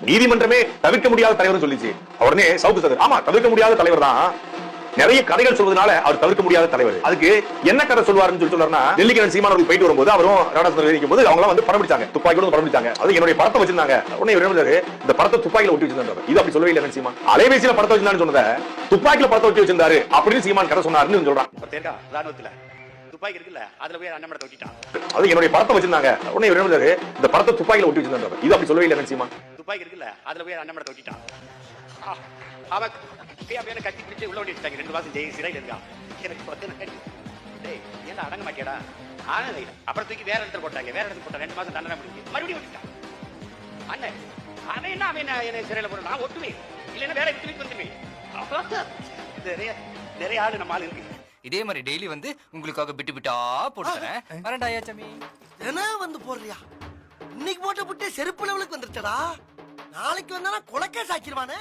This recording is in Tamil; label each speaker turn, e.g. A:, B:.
A: நீதிமன்றமே தவிர்க்க முடியாத தலைவர் சொல்லிச்சு. உடனே சவுக்கு சங்கர் ஆமா தவிர்க்க முடியாத தலைவர் தான். நிறைய கதைகள் சொல்வதனால அவர் தவிர்க்க முடியாத தலைவர். அதுக்கு என்ன கதை சொல்வாருன்னு சொல்லி சொல்றாருன்னா, டெல்லிக்கு சீமானவர்கள் போயிட்டு வரும்போது அவரும் ராடாசந்தர் நிற்கும் போது அவங்க வந்து படம் பிடிச்சாங்க, துப்பாக்கியோட படம் பிடிச்சாங்க. அது என்னுடைய படத்தை வச்சிருந்தாங்க. உடனே இவர் இந்த படத்தை துப்பாக்கில ஒட்டி வச்சிருந்தாரு. இது அப்படி சொல்லவே இல்லை சீமான். அலைபேசியில படத்தை வச்சிருந்தான்னு சொன்னத துப்பாக்கில படத்தை ஒட்டி வச்சிருந்தாரு அப்படின்னு சீமான் கதை சொன்னாருன்னு சொல்றான்.
B: ராணுவத்துல துப்பாக்கி இருக்குல்ல, அதுல போய் அண்ணன் படத்தை ஒட்டிட்டான்.
A: அது என்னுடைய படத்தை வச்சிருந்தாங்க. உடனே இவர் இந்த படத்தை துப்பாக்கில ஒட்டி வச்சிருந்தாரு. இது அப்படி சொல்லவே இல்லை சீமான்.
B: துப்பாக்கி இருக்குல்ல, அதுல போய் அண்ணன் படத்தை ஒட்டிட்டான். அவன் கத்தி பிடிச்சு உள்ள ஓடி வச்சுட்டாங்க. 2 மாசம் ஜெயில் சிறையில் இருக்கா. எனக்கு ஏன்னா அடங்க மாட்டியாடா. அப்புறம் தூக்கி வேற இடத்துல போட்டாங்க. வேற இடத்துல போட்டா 2 மாசம் தண்டனை முடிஞ்சு மறுபடியும் ஓட்டிட்டான். அண்ணன் அவன் என்ன என்ன சிறையில போட நான் ஒட்டுவேன், இல்லைன்னா வேற எடுத்து வந்துடுவேன். நிறைய ஆளு நம்ம ஆளு இருக்கு.
C: இதே மாதிரி டெய்லி வந்து உங்களுக்காக பிட்டு பிட்டா போட்டுறேன். வரண்டாயா சாமி
D: என்ன வந்து போடுறியா? இன்னைக்கு போட்ட புட்டே செருப்பு லெவலுக்கு வந்துருச்சடா. நாளைக்கு வந்தானா கொலைக்கே சாக்கிடுவானே.